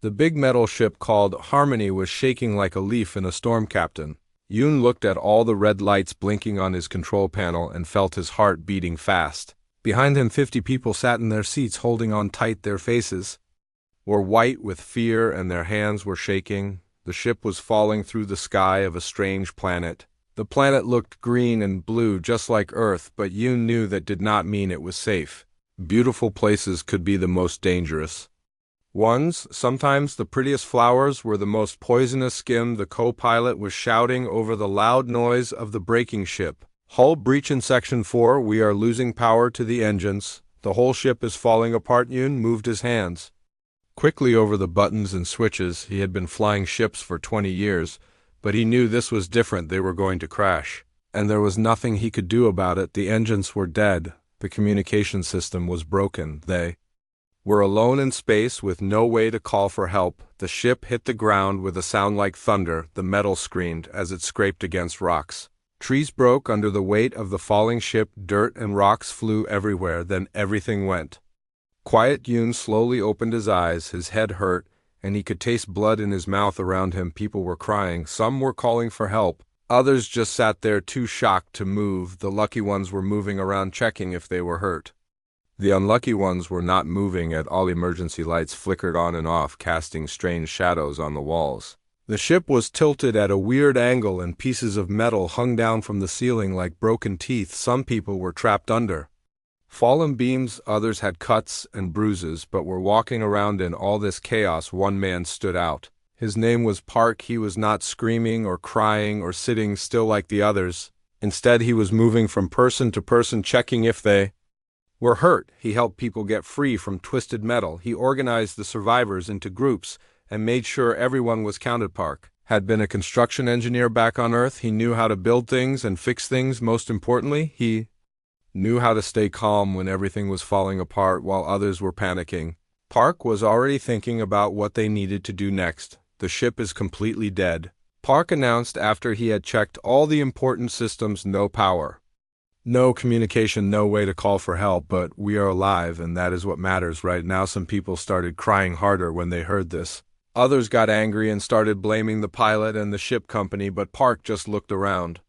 The big metal ship called Harmony was shaking like a leaf in a storm, Captain. Yoon looked at all the red lights blinking on his control panel and felt his heart beating fast. Behind him 50 people sat in their seats holding on tight. Their faces were white with fear and their hands were shaking. The ship was falling through the sky of a strange planet. The planet looked green and blue just like Earth, but Yoon knew that did not mean it was safe. Beautiful places could be the most dangerous ones. Sometimes the prettiest flowers were the most poisonous. Skim, the co-pilot, was shouting over the loud noise of the breaking ship. Hull breach in Section 4, we are losing power to the engines. The whole ship is falling apart. Yoon moved his hands quickly over the buttons and switches. He had been flying ships for 20 years, but he knew this was different. They were going to crash. And there was nothing he could do about it. The engines were dead. The communication system was broken. They were alone in space with no way to call for help. The ship hit the ground with a sound like thunder. The metal screamed as it scraped against rocks. Trees broke under the weight of the falling ship. Dirt and rocks flew everywhere. Then everything went quiet. Yoon slowly opened his eyes. His head hurt, and he could taste blood in his mouth. Around him, people were crying. Some were calling for help. Others just sat there too shocked to move. The lucky ones were moving around checking if they were hurt. The unlucky ones were not moving at all. Emergency lights flickered on and off, casting strange shadows on the walls. The ship was tilted at a weird angle and pieces of metal hung down from the ceiling like broken teeth. Some people were trapped under fallen beams. Others had cuts and bruises but were walking around in all this chaos. One man stood out. His name was Park. He was not screaming or crying or sitting still like the others. Instead, he was moving from person to person, checking if they were hurt. He helped people get free from twisted metal. He organized the survivors into groups and made sure everyone was counted. Park had been a construction engineer back on Earth. He knew how to build things and fix things. Most importantly, he knew how to stay calm when everything was falling apart while others were panicking. Park was already thinking about what they needed to do next. The ship is completely dead, Park announced after he had checked all the important systems. No power, no communication, no way to call for help, but we are alive, and that is what matters right now. Some people started crying harder when they heard this. Others got angry and started blaming the pilot and the ship company, but Park just looked around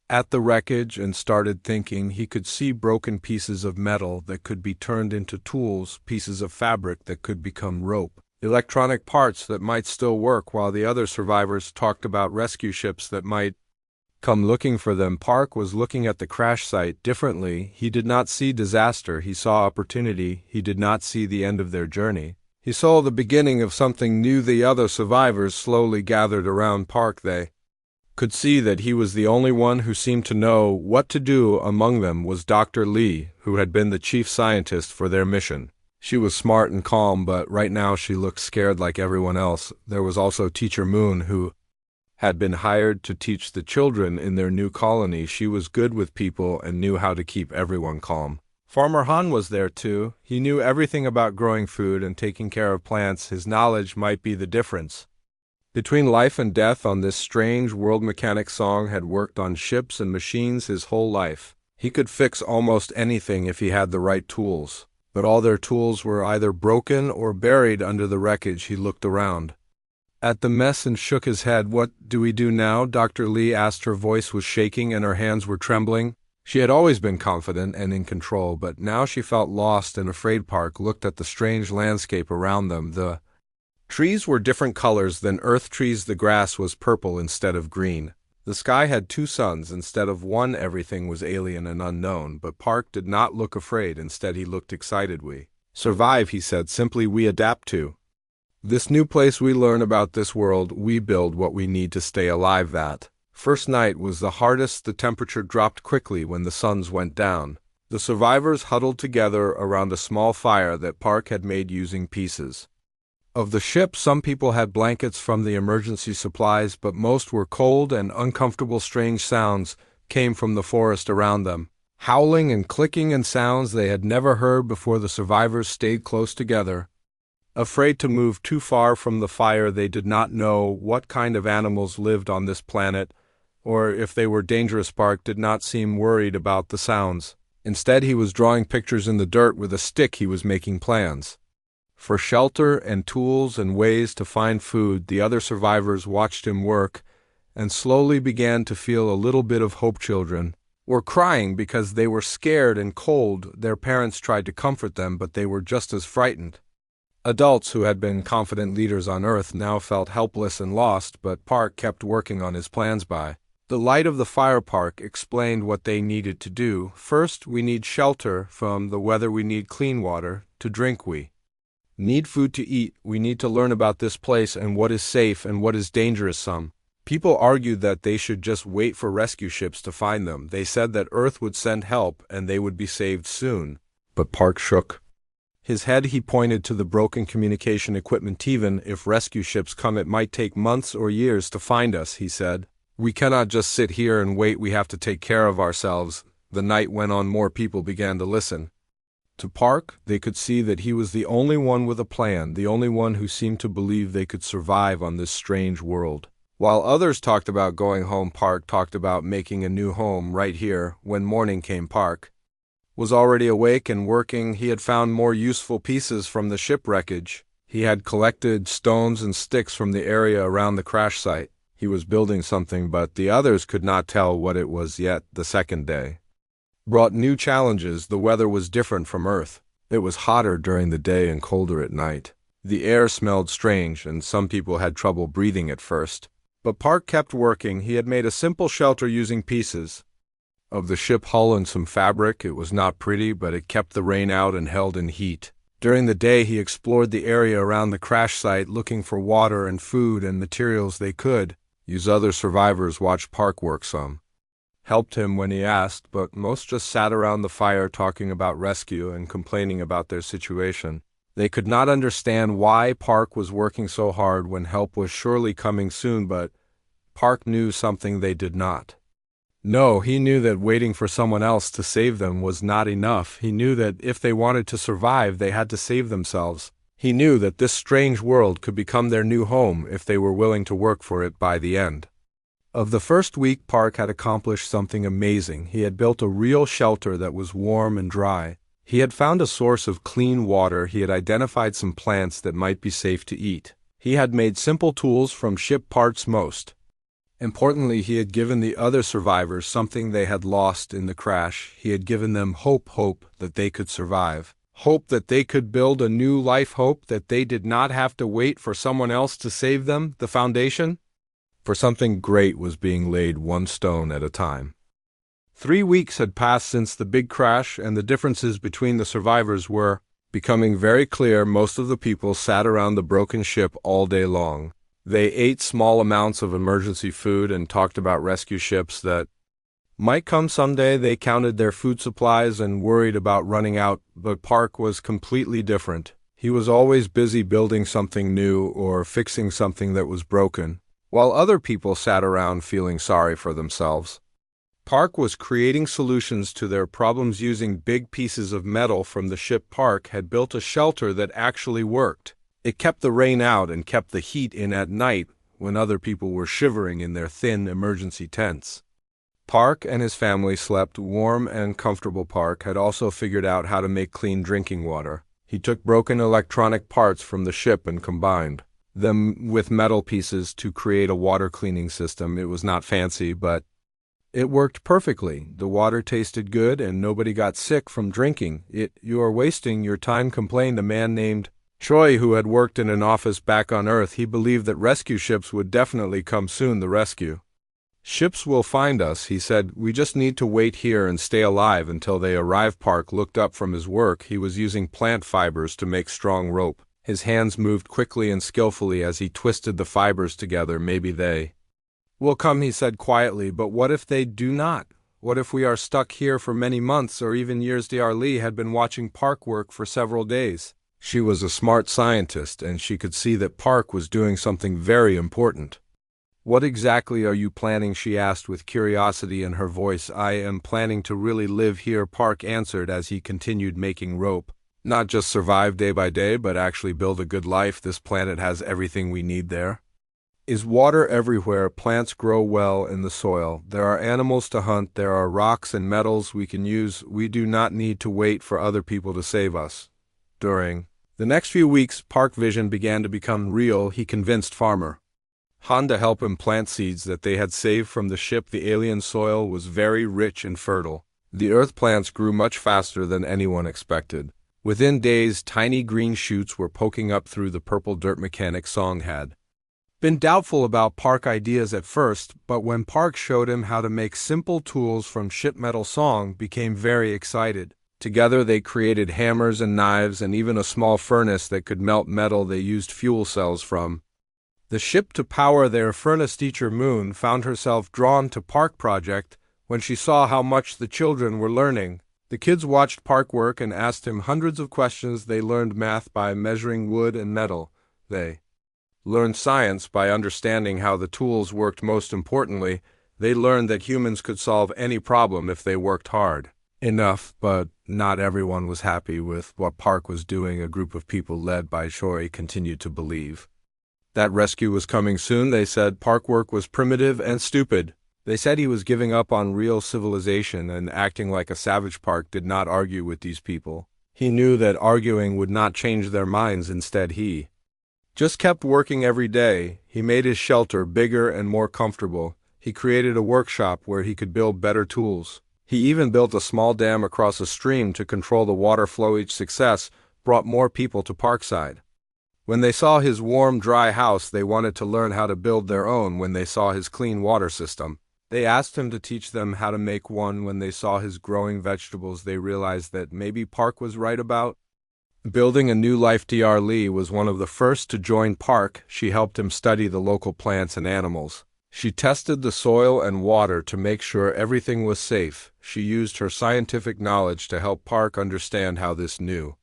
at the wreckage and started thinking. He could see broken pieces of metal that could be turned into tools, pieces of fabric that could become rope, electronic parts that might still work, while the other survivors talked about rescue ships that might come looking for them. Park was looking at the crash site differently. He did not see disaster. He saw opportunity. He did not see the end of their journey. He saw the beginning of something new. The other survivors slowly gathered around Park. They could see that he was the only one who seemed to know what to do. Among them was Dr. Lee, who had been the chief scientist for their mission. She was smart and calm, but right now she looked scared like everyone else. There was also Teacher Moon, who had been hired to teach the children in their new colony. She was good with people and knew how to keep everyone calm. Farmer Han was there too. He knew everything about growing food and taking care of plants. His knowledge might be the difference between life and death on this strange world. Mechanic Song had worked on ships and machines his whole life. He could fix almost anything if he had the right tools, but all their tools were either broken or buried under the wreckage. He looked around at the mess and shook his head. What do we do now? Dr. Lee asked. Her voice was shaking and her hands were trembling. She had always been confident and in control, but now she felt lost and afraid. Park looked at the strange landscape around them. The trees were different colors than Earth trees. The grass was purple instead of green. The sky had two suns instead of one. Everything was alien and unknown, but Park did not look afraid. Instead, he looked excited. We survive, he said simply. We adapt to this new place. We learn about this world. We build what we need to stay alive. That first night was the hardest. The temperature dropped quickly when the suns went down. The survivors huddled together around a small fire that Park had made using pieces of the ship. Some people had blankets from the emergency supplies, but most were cold and uncomfortable. Strange sounds came from the forest around them, howling and clicking and sounds they had never heard before. The survivors stayed close together, afraid to move too far from the fire. They did not know what kind of animals lived on this planet, or if they were dangerous. Park did not seem worried about the sounds. Instead, he was drawing pictures in the dirt with a stick. He was making plans For shelter and tools and ways to find food, the other survivors watched him work and slowly began to feel a little bit of hope. Children were crying because they were scared and cold. Their parents tried to comfort them, but they were just as frightened. Adults who had been confident leaders on Earth now felt helpless and lost, but Park kept working on his plans. By the light of the fire, Park explained what they needed to do. First, we need shelter from the weather. We need clean water to drink. We need food to eat. We need to learn about this place and what is safe and what is dangerous. Some people argued that they should just wait for rescue ships to find them. They said that Earth would send help and they would be saved soon. But Park shook his head. He pointed to the broken communication equipment. Even if rescue ships come, it might take months or years to find us, he said. We cannot just sit here and wait. We have to take care of ourselves. The night went on. More people began to listen to Park. They could see that he was the only one with a plan, the only one who seemed to believe they could survive on this strange world. While others talked about going home, Park talked about making a new home right here. When morning came, Park was already awake and working. He had found more useful pieces from the ship wreckage. He had collected stones and sticks from the area around the crash site. He was building something, but the others could not tell what it was yet. The second day brought new challenges. The weather was different from Earth. It was hotter during the day and colder at night. The air smelled strange, and some people had trouble breathing at first. But Park kept working. He had made a simple shelter using pieces of the ship hull and some fabric. It was not pretty, but it kept the rain out and held in heat. During the day, he explored the area around the crash site, looking for water and food and materials they could use. Other survivors watched Park work. Some helped him when he asked, but most just sat around the fire talking about rescue and complaining about their situation. They could not understand why Park was working so hard when help was surely coming soon, but Park knew something they did not. No, he knew that waiting for someone else to save them was not enough. He knew that if they wanted to survive, they had to save themselves. He knew that this strange world could become their new home if they were willing to work for it. By the end of the first week, Park had accomplished something amazing. He had built a real shelter that was warm and dry. He had found a source of clean water. He had identified some plants that might be safe to eat. He had made simple tools from ship parts. Most importantly, he had given the other survivors something they had lost in the crash. He had given them hope that they could survive, hope that they could build a new life, hope that they did not have to wait for someone else to save them. The foundation for something great was being laid, one stone at a time. 3 weeks had passed since the big crash, and the differences between the survivors were becoming very clear. Most of the people sat around the broken ship all day long. They ate small amounts of emergency food and talked about rescue ships that might come someday. They counted their food supplies and worried about running out, but Park was completely different. He was always busy building something new or fixing something that was broken, while other people sat around feeling sorry for themselves. Park was creating solutions to their problems using big pieces of metal from the ship. Park had built a shelter that actually worked. It kept the rain out and kept the heat in at night when other people were shivering in their thin emergency tents. Park and his family slept warm and comfortable. Park had also figured out how to make clean drinking water. He took broken electronic parts from the ship and combined them with metal pieces to create a water cleaning system. It was not fancy, but it worked perfectly. The water tasted good and nobody got sick from drinking it. "You are wasting your time," complained a man named Choi, who had worked in an office back on Earth. He believed that rescue ships would definitely come soon. "The rescue ships will find us," he said. "We just need to wait here and stay alive until they arrive." Park looked up from his work. He was using plant fibers to make strong rope. His hands moved quickly and skillfully as he twisted the fibers together. "Maybe they will come," he said quietly, "but what if they do not? What if we are stuck here for many months or even years?" Lee had been watching Park work for several days. She was a smart scientist, and she could see that Park was doing something very important. "What exactly are you planning?" she asked with curiosity in her voice. "I am planning to really live here," Park answered as he continued making rope. "Not just survive day by day, but actually build a good life. This planet has everything we need. There is water everywhere. Plants grow well in the soil. There are animals to hunt. There are rocks and metals we can use. We do not need to wait for other people to save us." During The next few weeks, Park vision began to become real. He convinced Farmer Han to help him plant seeds that they had saved from the ship. The alien soil was very rich and fertile. The earth plants grew much faster than anyone expected. Within days, tiny green shoots were poking up through the purple dirt. Mechanic Song had been doubtful about Park ideas at first, but when Park showed him how to make simple tools from ship metal, Song became very excited. Together they created hammers and knives and even a small furnace that could melt metal they used fuel cells from the ship to power their furnace. Teacher Moon found herself drawn to Park project when she saw how much the children were learning. The kids watched Park work and asked him hundreds of questions. They learned math by measuring wood and metal. They learned science by understanding how the tools worked. Most importantly, they learned that humans could solve any problem if they worked hard enough. But not everyone was happy with what Park was doing. A group of people led by Choi continued to believe that rescue was coming soon. They said Park work was primitive and stupid. They said he was giving up on real civilization and acting like a savage. Park did not argue with these people. He knew that arguing would not change their minds. Instead, he just kept working every day. He made his shelter bigger and more comfortable. He created a workshop where he could build better tools. He even built a small dam across a stream to control the water flow. Each success brought more people to Parkside. When they saw his warm, dry house, they wanted to learn how to build their own. When they saw his clean water system, they asked him to teach them how to make one. When they saw his growing vegetables, they realized that maybe Park was right about building a new life. Dr. Lee was one of the first to join Park. She helped him study the local plants and animals. She tested the soil and water to make sure everything was safe. She used her scientific knowledge to help Park understand how this new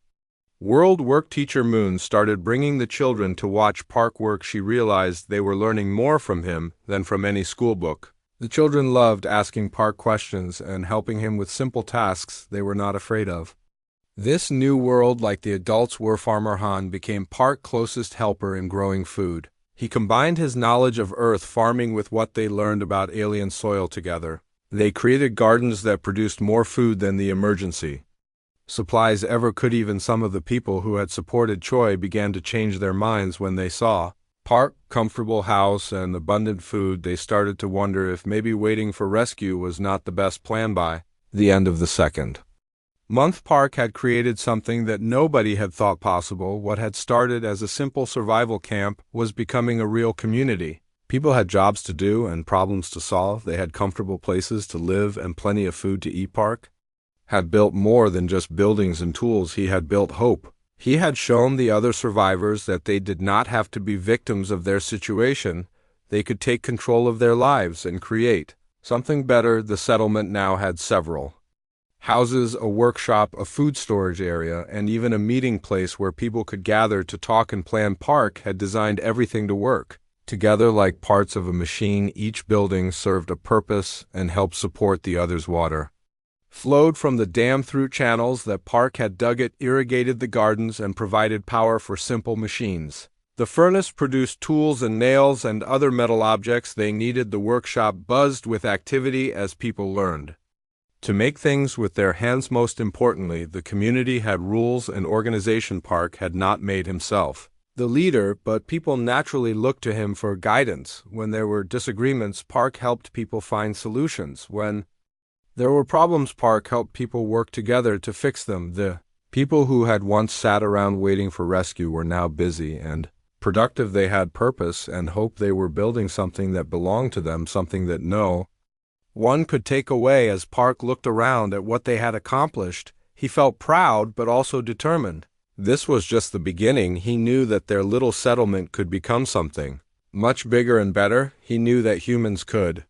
world worked. Teacher Moon started bringing the children to watch Park work. She realized they were learning more from him than from any school book. The children loved asking Park questions and helping him with simple tasks they were not afraid of. This new world, like the adults were, Farmer Han became Park's closest helper in growing food. He combined his knowledge of earth farming with what they learned about alien soil together. They created gardens that produced more food than the emergency supplies ever could. Even some of the people who had supported Choi began to change their minds when they saw Park's comfortable house and abundant food. They started to wonder if maybe waiting for rescue was not the best plan. By the end of the second month, Park had created something that nobody had thought possible. What had started as a simple survival camp was becoming a real community. People had jobs to do and problems to solve. They had comfortable places to live and plenty of food to eat. Park had built more than just buildings and tools. He had built hope. He had shown the other survivors that they did not have to be victims of their situation. They could take control of their lives and create something better. The settlement now had several houses, a workshop, a food storage area, and even a meeting place where people could gather to talk and plan. Park had designed everything to work together like parts of a machine. Each building served a purpose and helped support the others. Water flowed from the dam through channels that Park had dug. It irrigated the gardens and provided power for simple machines. The furnace produced tools and nails and other metal objects they needed. The workshop buzzed with activity as people learned to make things with their hands. Most importantly, the community had rules and organization. Park had not made himself the leader, but people naturally looked to him for guidance. When there were disagreements, Park helped people find solutions. When there were problems, Park helped people work together to fix them. The people who had once sat around waiting for rescue were now busy and productive. They had purpose and hope. They were building something that belonged to them, something that no one could take away. As Park looked around at what they had accomplished, he felt proud but also determined. This was just the beginning. He knew that their little settlement could become something much bigger and better. He knew that humans could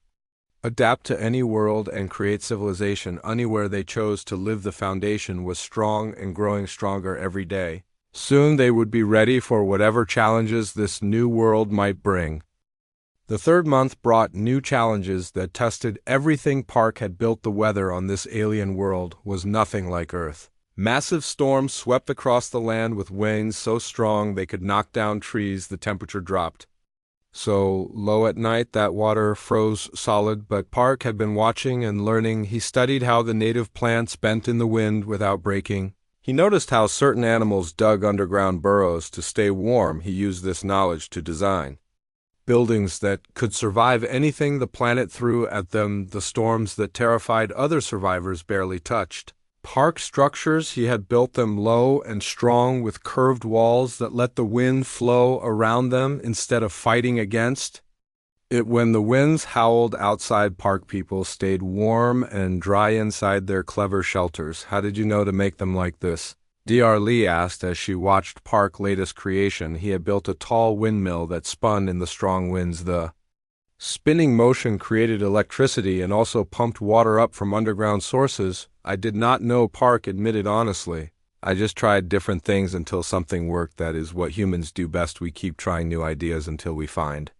adapt to any world and create civilization anywhere they chose to live. The foundation was strong and growing stronger every day. Soon they would be ready for whatever challenges this new world might bring. The third month brought new challenges that tested everything Park had built. The weather on this alien world was nothing like Earth. Massive storms swept across the land with winds so strong they could knock down trees. The temperature dropped so low at night that water froze solid. But Park had been watching and learning. He studied how the native plants bent in the wind without breaking. He noticed how certain animals dug underground burrows to stay warm. He used this knowledge to design buildings that could survive anything the planet threw at them, the storms that terrified other survivors barely touched. Park structures, he had built them low and strong with curved walls that let the wind flow around them instead of fighting against it. When the winds howled outside, park people stayed warm and dry inside their clever shelters. How did you know to make them like this? Dr. Lee asked as she watched Park's latest creation. He had built a tall windmill that spun in the strong winds. The spinning motion created electricity and also pumped water up from underground sources. I did not know, Park admitted honestly. I just tried different things until something worked. That is what humans do best. We keep trying new ideas until we find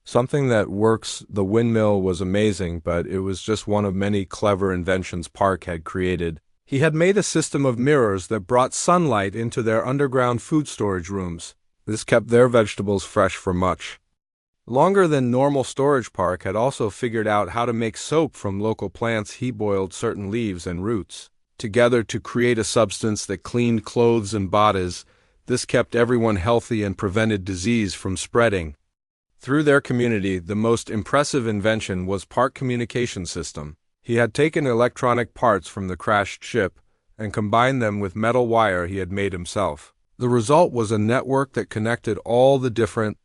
something that works. The windmill was amazing, but it was just one of many clever inventions Park had created. He had made a system of mirrors that brought sunlight into their underground food storage rooms. This kept their vegetables fresh for much longer than normal storage. Park had also figured out how to make soap from local plants. He boiled certain leaves and roots together to create a substance that cleaned clothes and bodies. This kept everyone healthy and prevented disease from spreading through their community. The most impressive invention was Park's communication system. He had taken electronic parts from the crashed ship and combined them with metal wire he had made himself. The result was a network that connected all the different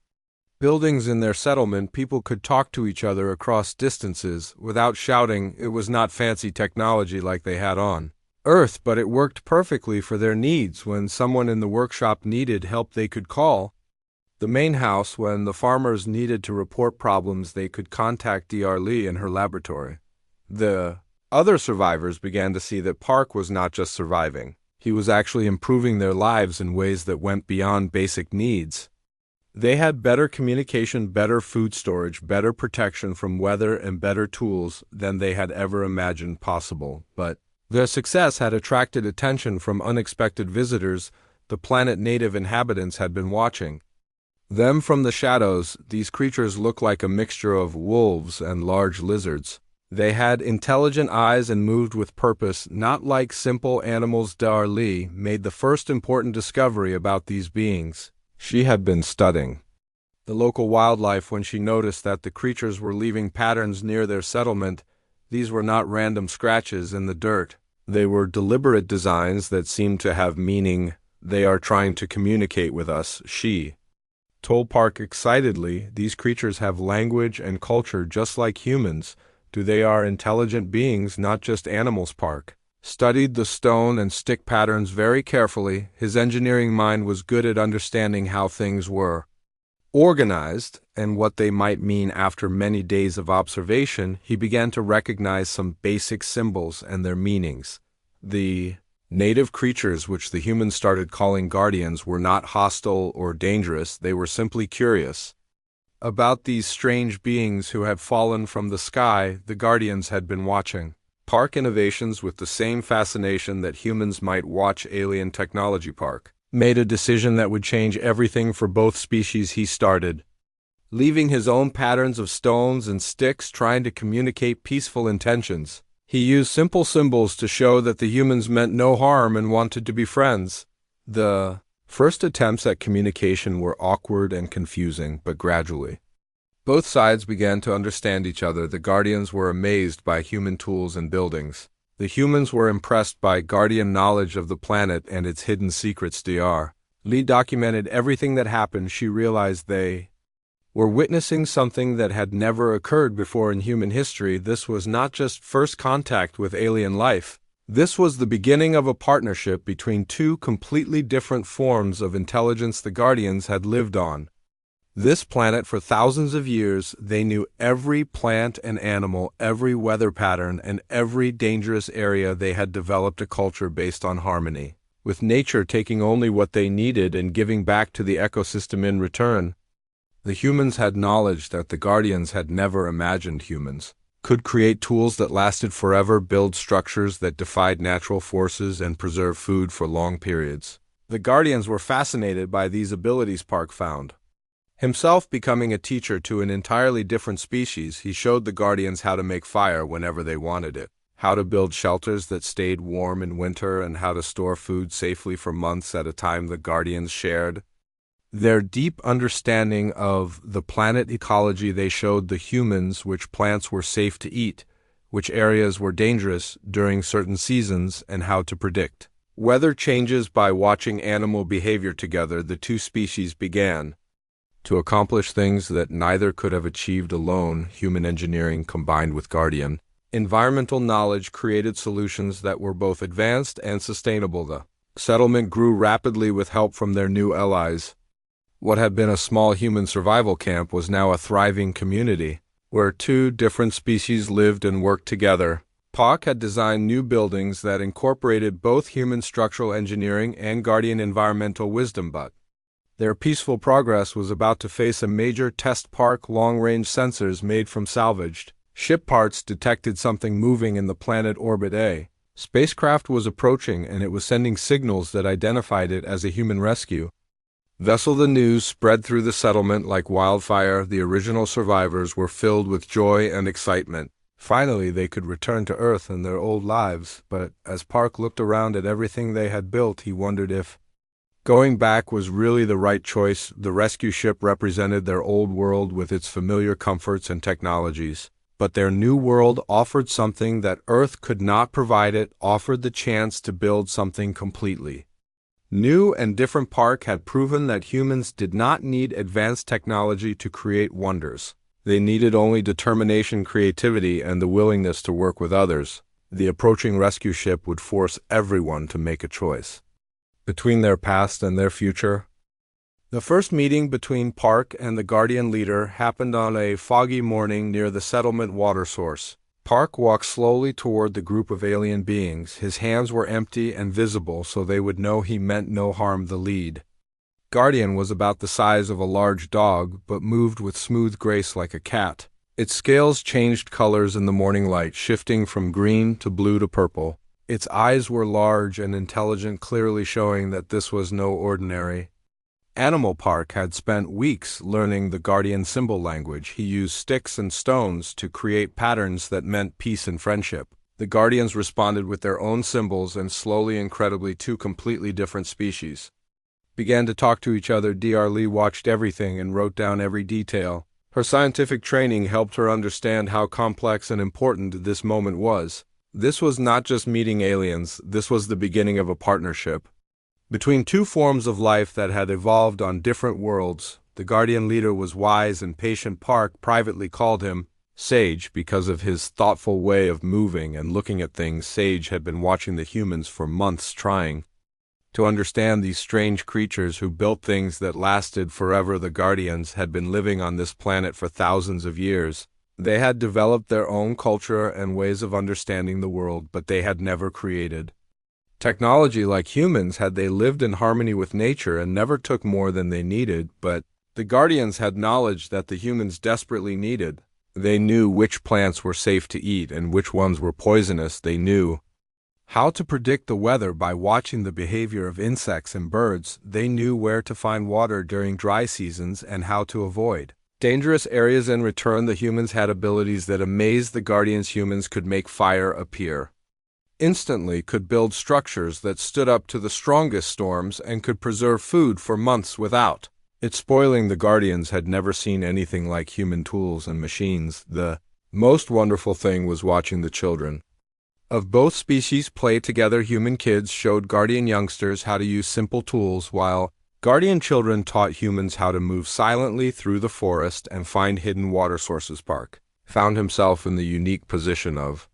buildings in their settlement. People could talk to each other across distances without shouting. It was not fancy technology like they had on Earth, but it worked perfectly for their needs. When someone in the workshop needed help, they could call the main house. When the farmers needed to report problems, they could contact Dr. Lee in her laboratory. The other survivors began to see that Park was not just surviving. He was actually improving their lives in ways that went beyond basic needs. They had better communication, better food storage, better protection from weather, and better tools than they had ever imagined possible. But their success had attracted attention from unexpected visitors. The planet's native inhabitants had been watching them from the shadows. These creatures looked like a mixture of wolves and large lizards. They had intelligent eyes and moved with purpose, not like simple animals. Dr. Lee made the first important discovery about these beings. She had been studying the local wildlife when she noticed that the creatures were leaving patterns near their settlement. These were not random scratches in the dirt. They were deliberate designs that seemed to have meaning. They are trying to communicate with us, she told Park excitedly. These creatures have language and culture just like humans. They are intelligent beings, not just animals. Park studied the stone and stick patterns very carefully. His engineering mind was good at understanding how things were organized and what they might mean. After many days of observation, he began to recognize some basic symbols and their meanings. The native creatures, which the humans started calling guardians, were not hostile or dangerous. They were simply curious about these strange beings who had fallen from the sky. The guardians had been watching Park innovations with the same fascination that humans might watch alien technology. Park made a decision that would change everything for both species. He started leaving his own patterns of stones and sticks, trying to communicate peaceful intentions. He used simple symbols to show that the humans meant no harm and wanted to be friends. The first attempts at communication were awkward and confusing, but gradually both sides began to understand each other. The Guardians were amazed by human tools and buildings. The humans were impressed by Guardian knowledge of the planet and its hidden secrets. Dr. Lee documented everything that happened. She realized they were witnessing something that had never occurred before in human history. This was not just first contact with alien life. This was the beginning of a partnership between two completely different forms of intelligence. The Guardians had lived on this planet for thousands of years. They knew every plant and animal, every weather pattern, and every dangerous area. They had developed a culture based on harmony, with nature taking only what they needed and giving back to the ecosystem in return. The humans had knowledge that the Guardians had never imagined. Humans could create tools that lasted forever, build structures that defied natural forces, and preserve food for long periods. The Guardians were fascinated by these abilities. Park found himself becoming a teacher to an entirely different species. He showed the Guardians how to make fire whenever they wanted it. how to build shelters that stayed warm in winter, and how to store food safely for months at a time. The Guardians shared their deep understanding of the planet ecology. They showed the humans which plants were safe to eat, which areas were dangerous during certain seasons, and how to predict weather changes. By watching animal behavior together, the two species began to accomplish things that neither could have achieved alone. Human engineering combined with Guardian environmental knowledge created solutions that were both advanced and sustainable. The settlement grew rapidly with help from their new allies. What had been a small human survival camp was now a thriving community, where two different species lived and worked together. Park had designed new buildings that incorporated both human structural engineering and Guardian environmental wisdom, but their peaceful progress was about to face a major test. Park long-range sensors made from salvaged ship parts detected something moving in the planet orbit. A spacecraft was approaching, and it was sending signals that identified it as a human rescue vessel. The news spread through the settlement like wildfire. The original survivors were filled with joy and excitement. Finally, they could return to Earth and their old lives, but as Park looked around at everything they had built, he wondered if going back was really the right choice. The rescue ship represented their old world with its familiar comforts and technologies, but their new world offered something that Earth could not provide. It offered the chance to build something completely new and different. Park had proven that humans did not need advanced technology to create wonders. They needed only determination, creativity, and the willingness to work with others. The approaching rescue ship would force everyone to make a choice between their past and their future. The first meeting between Park and the Guardian leader happened on a foggy morning near the settlement water source. Park walked slowly toward the group of alien beings. His hands were empty and visible so they would know he meant no harm. The lead Guardian was about the size of a large dog, but moved with smooth grace like a cat. Its scales changed colors in the morning light, shifting from green to blue to purple. Its eyes were large and intelligent, clearly showing that this was no ordinary animal. Park had spent weeks learning the Guardian symbol language. He used sticks and stones to create patterns that meant peace and friendship. The Guardians responded with their own symbols, and slowly, incredibly, two completely different species began to talk to each other. Dr. Lee watched everything and wrote down every detail. Her scientific training helped her understand how complex and important this moment was. This was not just meeting aliens, this was the beginning of a partnership between two forms of life that had evolved on different worlds. The Guardian leader was wise and patient. Park privately called him Sage because of his thoughtful way of moving and looking at things. Sage had been watching the humans for months, trying to understand these strange creatures who built things that lasted forever. The Guardians had been living on this planet for thousands of years. They had developed their own culture and ways of understanding the world, but they had never created technology like humans. Had they lived in harmony with nature and never took more than they needed, but the Guardians had knowledge that the humans desperately needed. They knew which plants were safe to eat and which ones were poisonous. They knew how to predict the weather by watching the behavior of insects and birds. They knew where to find water during dry seasons and how to avoid dangerous areas. In return, the humans had abilities that amazed the Guardians. Humans could make fire appear instantly, could build structures that stood up to the strongest storms, and could preserve food for months without it spoiling. The Guardians had never seen anything like human tools and machines. The most wonderful thing was watching the children of both species play together. Human kids showed Guardian youngsters how to use simple tools, while Guardian children taught humans how to move silently through the forest and find hidden water sources. Park found himself in the unique position of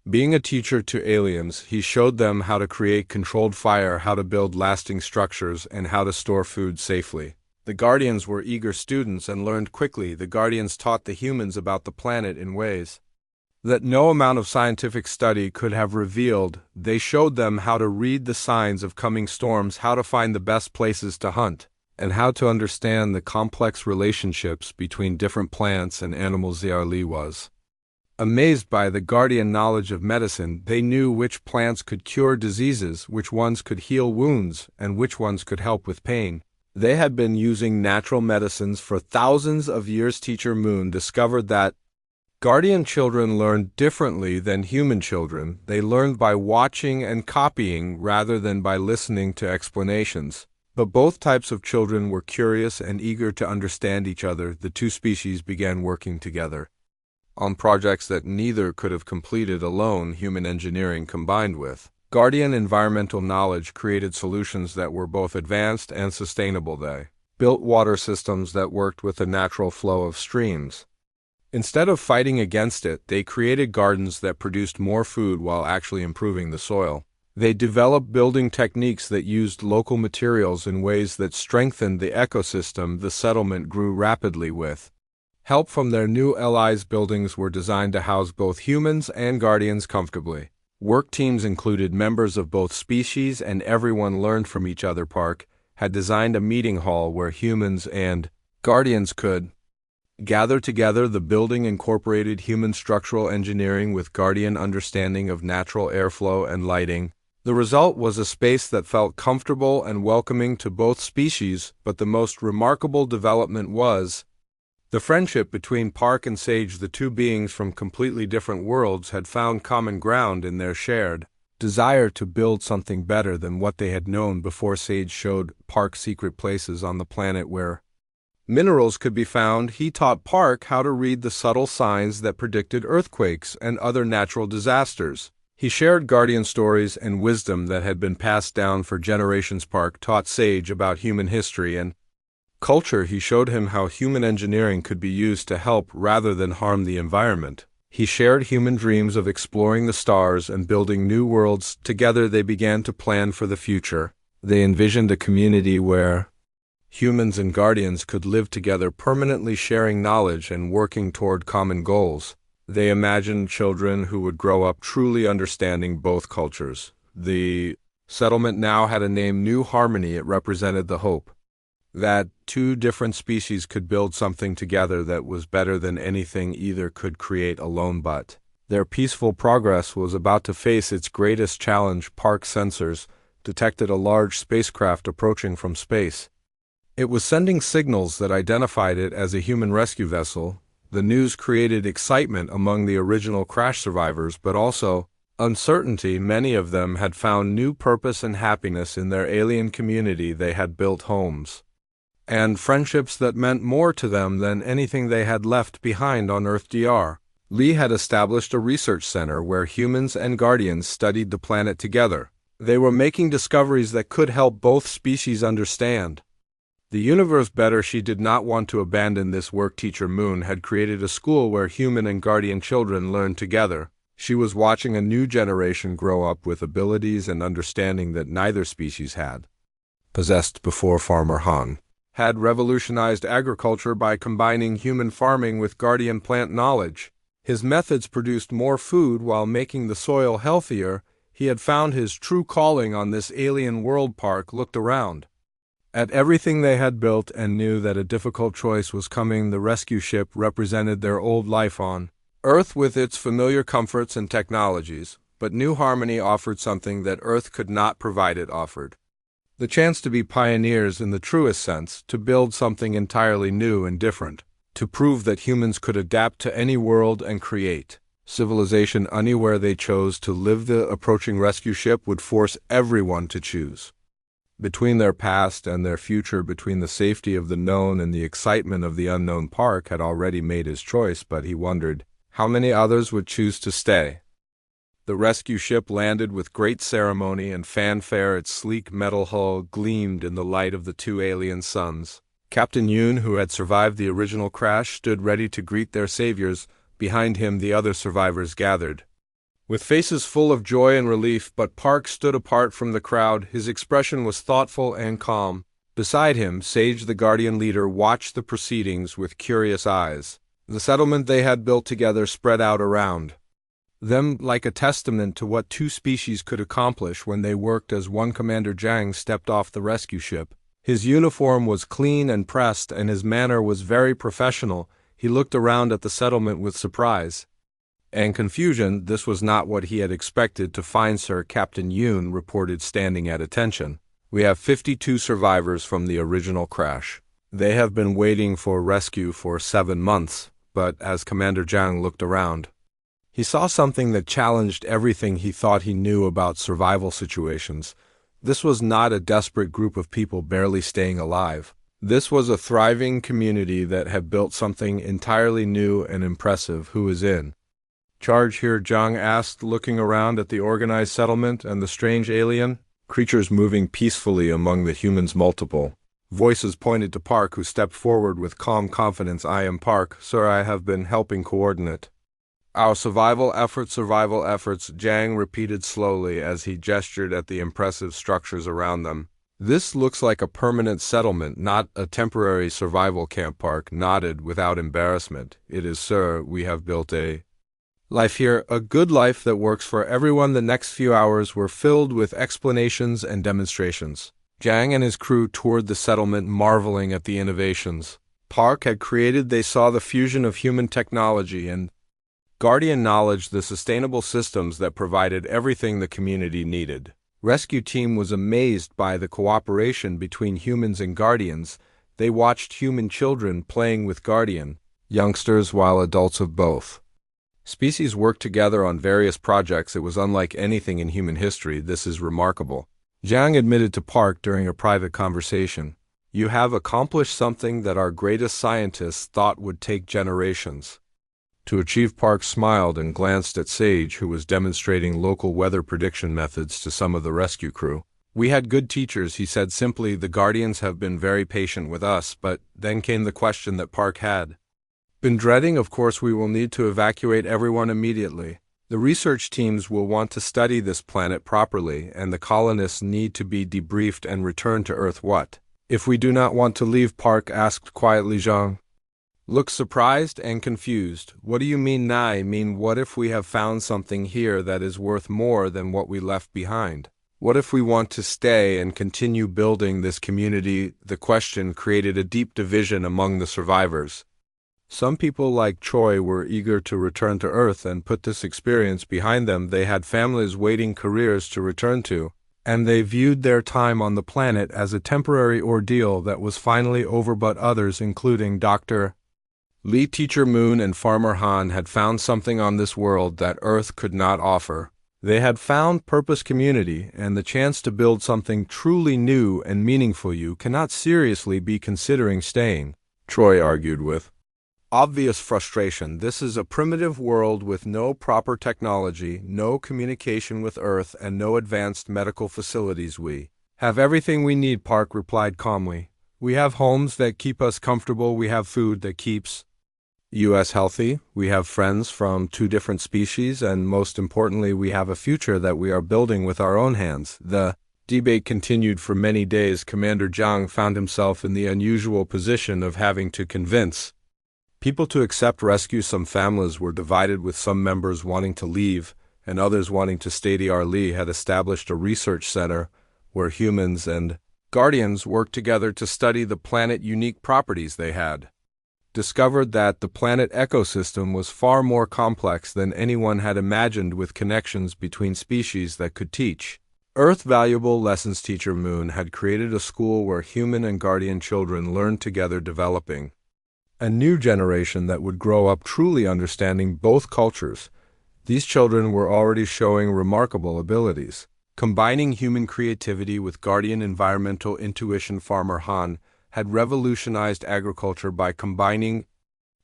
being a teacher to aliens. He showed them how to create controlled fire, how to build lasting structures, and how to store food safely. The Guardians were eager students and learned quickly. The Guardians taught the humans about the planet in ways that no amount of scientific study could have revealed. They showed them how to read the signs of coming storms, how to find the best places to hunt, and how to understand the complex relationships between different plants and animals. Dr. Lee was amazed by the Guardian knowledge of medicine. They knew which plants could cure diseases, which ones could heal wounds, and which ones could help with pain. They had been using natural medicines for thousands of years. Teacher Moon discovered that Guardian children learned differently than human children. They learned by watching and copying rather than by listening to explanations. But both types of children were curious and eager to understand each other. The two species began working together on projects that neither could have completed alone. Human engineering combined with Guardian environmental knowledge created solutions that were both advanced and sustainable. They built water systems that worked with the natural flow of streams. Instead of fighting against it, they created gardens that produced more food while actually improving the soil. They developed building techniques that used local materials in ways that strengthened the ecosystem the settlement grew rapidly with help from their new allies. Buildings were designed to house both humans and guardians comfortably. Work teams included members of both species and everyone learned from each other. Park had designed a meeting hall where humans and guardians could gather together. The building incorporated human structural engineering with guardian understanding of natural airflow and lighting. The result was a space that felt comfortable and welcoming to both species, but the most remarkable development was the friendship between Park and Sage. The two beings from completely different worlds had found common ground in their shared desire to build something better than what they had known before. Sage showed Park secret places on the planet where minerals could be found. He taught Park how to read the subtle signs that predicted earthquakes and other natural disasters. He shared guardian stories and wisdom that had been passed down for generations. Park taught Sage about human history and culture. He showed him how human engineering could be used to help rather than harm the environment. He shared human dreams of exploring the stars and building new worlds. Together they began to plan for the future. They envisioned a community where humans and guardians could live together permanently, sharing knowledge and working toward common goals. They imagined children who would grow up truly understanding both cultures. The settlement now had a name, New Harmony. It represented the hope that two different species could build something together that was better than anything either could create alone. But their peaceful progress was about to face its greatest challenge. Park sensors detected a large spacecraft approaching from space. It was sending signals that identified it as a human rescue vessel. The news created excitement among the original crash survivors, but also uncertainty. Many of them had found new purpose and happiness in their alien community. They had built homes and friendships that meant more to them than anything they had left behind on Earth. Dr. Lee had established a research center where humans and guardians studied the planet together. They were making discoveries that could help both species understand the universe better. She did not want to abandon this work. Teacher Moon had created a school where human and guardian children learned together. She was watching a new generation grow up with abilities and understanding that neither species had possessed before. Farmer Han had revolutionized agriculture by combining human farming with guardian plant knowledge. His methods produced more food while making the soil healthier. He had found his true calling on this alien world. Park looked around at everything they had built and knew that a difficult choice was coming. The rescue ship represented their old life on Earth with its familiar comforts and technologies, but New Harmony offered something that Earth could not provide. It offered the chance to be pioneers in the truest sense, to build something entirely new and different, to prove that humans could adapt to any world and create civilization anywhere they chose to live. The approaching rescue ship would force everyone to choose between their past and their future, between the safety of the known and the excitement of the unknown. Park had already made his choice, but he wondered how many others would choose to stay. The rescue ship landed with great ceremony and fanfare. Its sleek metal hull gleamed in the light of the two alien suns. Captain Yoon, who had survived the original crash, stood ready to greet their saviors. Behind him, the other survivors gathered with faces full of joy and relief, but Park stood apart from the crowd. His expression was thoughtful and calm. Beside him, Sage, the guardian leader, watched the proceedings with curious eyes. The settlement they had built together spread out around them like a testament to what two species could accomplish when they worked as one. Commander Jang stepped off the rescue ship. His uniform was clean and pressed, and his manner was very professional. He looked around at the settlement with surprise and confusion. This was not what he had expected to find. Sir, Captain Yoon reported, standing at attention. We have 52 survivors from the original crash. They have been waiting for rescue for 7 months. but as Commander Jiang looked around, he saw something that challenged everything he thought he knew about survival situations. This was not a desperate group of people barely staying alive. This was a thriving community that had built something entirely new and impressive. Who is in charge here? Jiang asked, looking around at the organized settlement and the strange alien creatures moving peacefully among the humans. Multiple voices pointed to Park, who stepped forward with calm confidence. I am Park, sir. I have been helping coordinate our survival efforts, Jiang repeated slowly as he gestured at the impressive structures around them. This looks like a permanent settlement, not a temporary survival camp. Park nodded without embarrassment. It is, sir. We have built a life here, a good life that works for everyone. The next few hours were filled with explanations and demonstrations. Jiang and his crew toured the settlement, marveling at the innovations Park had created. They saw the fusion of human technology and Guardian knowledge, the sustainable systems that provided everything the community needed. Rescue team was amazed by the cooperation between humans and Guardians. They watched human children playing with Guardian youngsters while adults of both species worked together on various projects. It was unlike anything in human history. This is remarkable, Jiang admitted to Park during a private conversation. You have accomplished something that our greatest scientists thought would take generations to achieve. Park smiled and glanced at Sage, who was demonstrating local weather prediction methods to some of the rescue crew. We had good teachers, he said simply. The Guardians have been very patient with us. But then came the question that Park had been dreading. Of course, we will need to evacuate everyone immediately. The research teams will want to study this planet properly, and the colonists need to be debriefed and returned to Earth. What if we do not want to leave? Park asked quietly. Jiang looked surprised and confused. What do you mean? I mean, what if we have found something here that is worth more than what we left behind? What if we want to stay and continue building this community? The question created a deep division among the survivors. Some people like Choi were eager to return to Earth and put this experience behind them. They had families waiting, careers to return to, and they viewed their time on the planet as a temporary ordeal that was finally over. But others, including Dr. Lee, Teacher Moon, and Farmer Han, had found something on this world that Earth could not offer. They had found purpose, community, and the chance to build something truly new and meaningful. You cannot seriously be considering staying, Troy argued with obvious frustration. This is a primitive world with no proper technology, no communication with Earth, and no advanced medical facilities. We have everything we need, Park replied calmly. We have homes that keep us comfortable. We have food that keeps us healthy. We have friends from 2 different species, and most importantly, we have a future that we are building with our own hands. The debate continued for many days. Commander Jiang found himself in the unusual position of having to convince people to accept rescue. Some families were divided, with some members wanting to leave and others wanting to stay. Dr. Lee had established a research center where humans and Guardians worked together to study the planet's unique properties. They had discovered that the planet ecosystem was far more complex than anyone had imagined, with connections between species that could teach Earth valuable lessons. Teacher Moon had created a school where human and Guardian children learned together, developing a new generation that would grow up truly understanding both cultures. These children were already showing remarkable abilities, combining human creativity with Guardian environmental intuition. Farmer Han had revolutionized agriculture by combining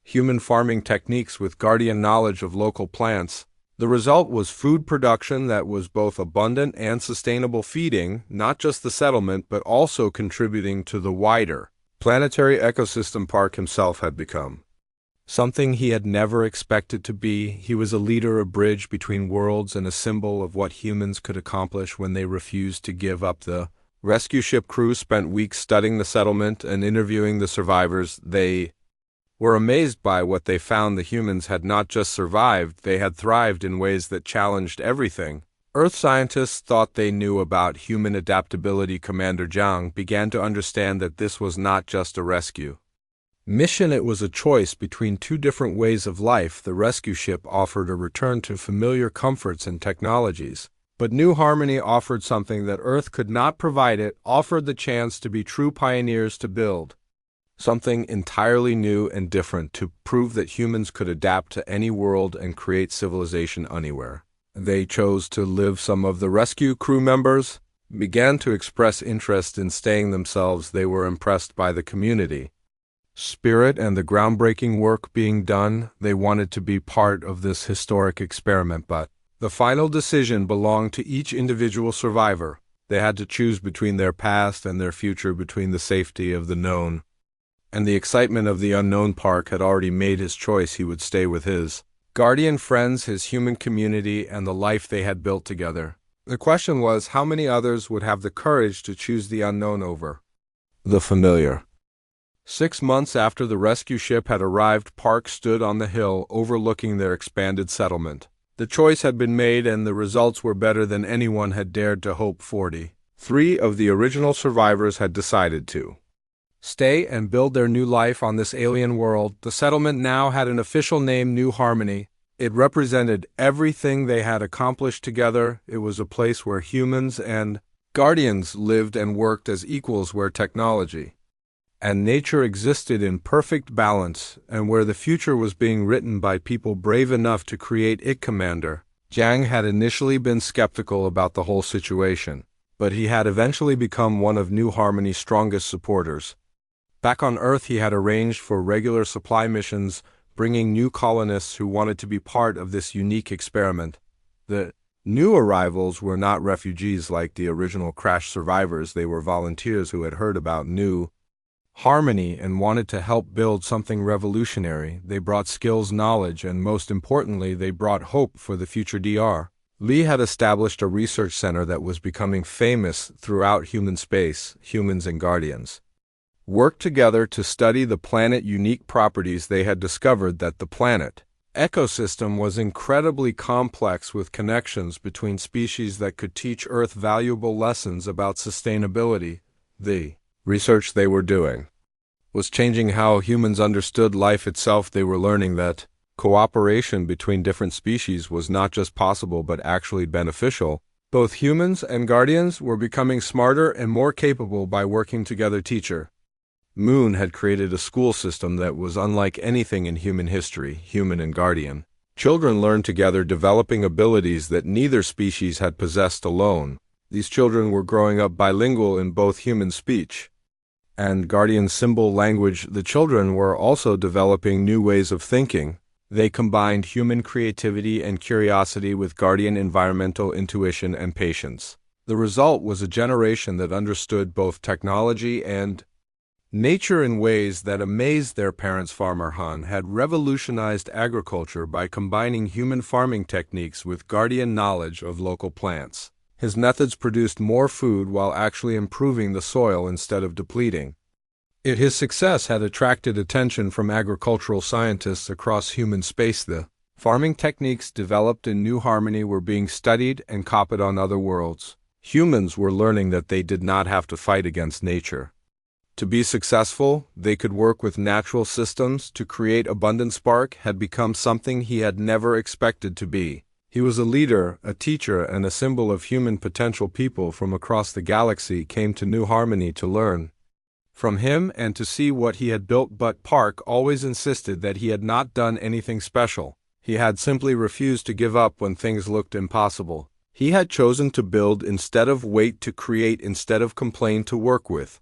human farming techniques with Guardian knowledge of local plants. The result was food production that was both abundant and sustainable, feeding not just the settlement but also contributing to the wider planetary ecosystem. Park himself had become something he had never expected to be. He was a leader, a bridge between worlds, and a symbol of what humans could accomplish when they refused to give up. The rescue ship crew spent weeks studying the settlement and interviewing the survivors. They were amazed by what they found. The humans had not just survived, they had thrived in ways that challenged everything Earth scientists thought they knew about human adaptability. Commander Jiang began to understand that this was not just a rescue mission. It was a choice between 2 different ways of life. The rescue ship offered a return to familiar comforts and technologies, but New Harmony offered something that Earth could not provide. It offered the chance to be true pioneers, to build something entirely new and different to prove that humans could adapt to any world and create civilization anywhere. They chose to live. Some of the rescue crew members began to express interest in staying themselves. They were impressed by the community spirit and the groundbreaking work being done. They wanted to be part of this historic experiment, but the final decision belonged to each individual survivor. They had to choose between their past and their future, between the safety of the known and the excitement of the unknown. Park had already made his choice. He would stay with his guardian friends, his human community, and the life they had built together. The question was, how many others would have the courage to choose the unknown over the familiar? 6 months after the rescue ship had arrived, Park stood on the hill overlooking their expanded settlement. The choice had been made, and the results were better than anyone had dared to hope. 43 of the original survivors had decided to stay and build their new life on this alien world. The settlement now had an official name, New Harmony. It represented everything they had accomplished together. It was a place where humans and guardians lived and worked as equals, where technology and nature existed in perfect balance, and where the future was being written by people brave enough to create it. Commander Jiang had initially been skeptical about the whole situation, but he had eventually become one of New Harmony's strongest supporters. Back on Earth, he had arranged for regular supply missions, bringing new colonists who wanted to be part of this unique experiment. The new arrivals were not refugees like the original crash survivors. They were volunteers who had heard about New Harmony and wanted to help build something revolutionary. They brought skills, knowledge, and most importantly, they brought hope for the future. Dr. Lee had established a research center that was becoming famous throughout human space. Humans and Guardians worked together to study the planet's unique properties. They had discovered that the planet ecosystem was incredibly complex, with connections between species that could teach Earth valuable lessons about sustainability. The research they were doing was changing how humans understood life itself. They were learning that cooperation between different species was not just possible but actually beneficial. Both humans and Guardians were becoming smarter and more capable by working together. Teacher Moon had created a school system that was unlike anything in human history. Human and Guardian children learned together, developing abilities that neither species had possessed alone. These children were growing up bilingual in both human speech and Guardian symbol language. The children were also developing new ways of thinking. They combined human creativity and curiosity with Guardian environmental intuition and patience. The result was a generation that understood both technology and nature in ways that amazed their parents. Farmer Han had revolutionized agriculture by combining human farming techniques with Guardian knowledge of local plants. His methods produced more food while actually improving the soil instead of depleting it. His success had attracted attention from agricultural scientists across human space. The farming techniques developed in New Harmony were being studied and copied on other worlds. Humans were learning that they did not have to fight against nature to be successful. They could work with natural systems to create abundance. Park had become something he had never expected to be. He was a leader, a teacher, and a symbol of human potential. People from across the galaxy came to New Harmony to learn from him and to see what he had built. But Park always insisted that he had not done anything special. He had simply refused to give up when things looked impossible. He had chosen to build instead of wait, to create instead of complain, to work with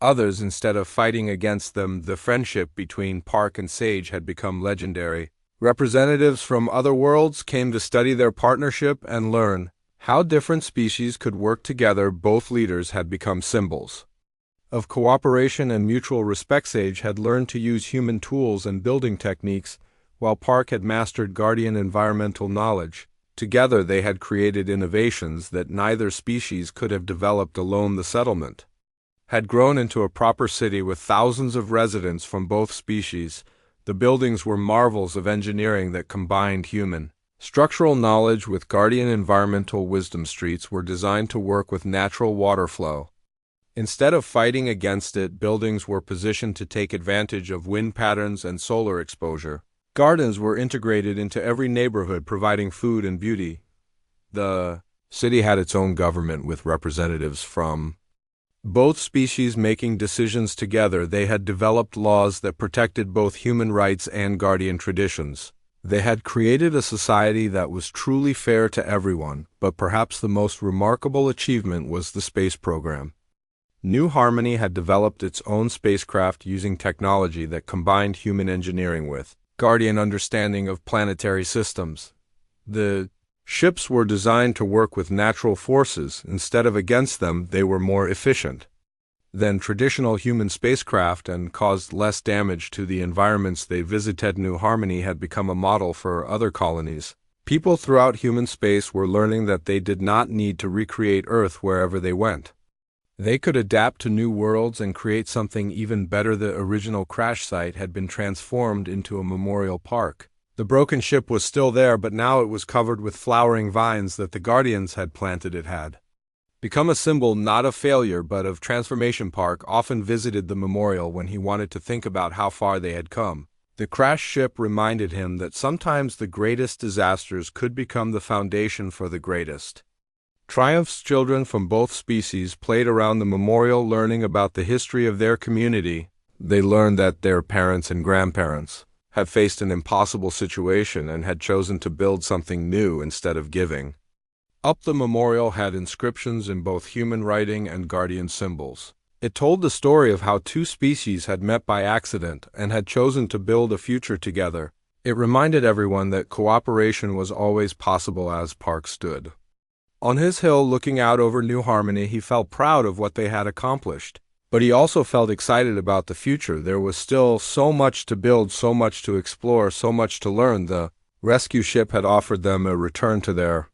others instead of fighting against them. The friendship between Park and Sage had become legendary. Representatives from other worlds came to study their partnership and learn how different species could work together. Both leaders had become symbols of cooperation and mutual respect. Sage had learned to use human tools and building techniques, while Park had mastered Guardian environmental knowledge. Together they had created innovations that neither species could have developed alone. The settlement had grown into a proper city with thousands of residents from both species. The buildings were marvels of engineering that combined human structural knowledge with Guardian environmental wisdom. Streets were designed to work with natural water flow instead of fighting against it. Buildings were positioned to take advantage of wind patterns and solar exposure. Gardens were integrated into every neighborhood, providing food and beauty. The city had its own government with representatives from Both species making decisions together, they had developed laws that protected both human rights and guardian traditions. They had created a society that was truly fair to everyone, but perhaps the most remarkable achievement was the space program. New Harmony had developed its own spacecraft using technology that combined human engineering with guardian understanding of planetary systems. The ships were designed to work with natural forces. Instead of against them, they were more efficient than traditional human spacecraft and caused less damage to the environments they visited. New Harmony had become a model for other colonies. People throughout human space were learning that they did not need to recreate Earth wherever they went. They could adapt to new worlds and create something even better. The original crash site had been transformed into a memorial park. The broken ship was still there, but now it was covered with flowering vines that the Guardians had planted. It had become a symbol not of failure but of transformation. Park often visited the memorial when he wanted to think about how far they had come. The crashed ship reminded him that sometimes the greatest disasters could become the foundation for the greatest triumphs. Children from both species played around the memorial, learning about the history of their community. They learned that their parents and grandparents had faced an impossible situation and had chosen to build something new instead of giving up. The memorial had inscriptions in both human writing and guardian symbols. It told the story of how two species had met by accident and had chosen to build a future together. It reminded everyone that cooperation was always possible. As Park stood on his hill looking out over New Harmony, he felt proud of what they had accomplished. But he also felt excited about the future. There was still so much to build, so much to explore, so much to learn. The rescue ship had offered them a return to their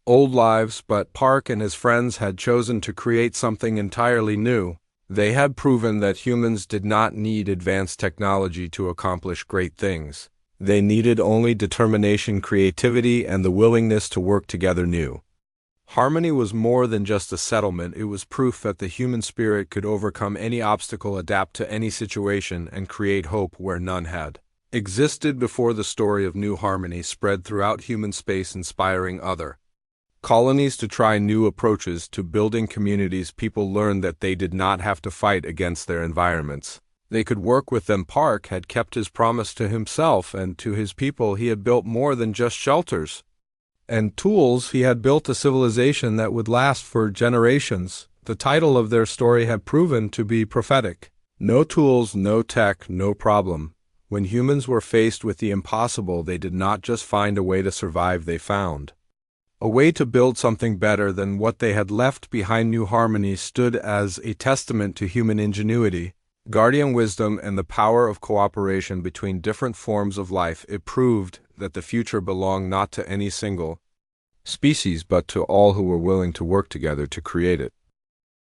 old lives, but Park and his friends had chosen to create something entirely new. They had proven that humans did not need advanced technology to accomplish great things. They needed only determination, creativity, and the willingness to work together. New Harmony was more than just a settlement. It was proof that the human spirit could overcome any obstacle, adapt to any situation, and create hope where none had existed before. The story of New Harmony spread throughout human space, inspiring other colonies to try new approaches to building communities. People learned that they did not have to fight against their environments. They could work with them. Park had kept his promise to himself and to his people. He had built more than just shelters and tools. He had built a civilization that would last for generations. The title of their story had proven to be prophetic. No tools, no tech, no problem. When humans were faced with the impossible, they did not just find a way to survive, they found a way to build something better than what they had left behind. New Harmony stood as a testament to human ingenuity, guardian wisdom, and the power of cooperation between different forms of life. It proved that the future belonged not to any single species but to all who were willing to work together to create it.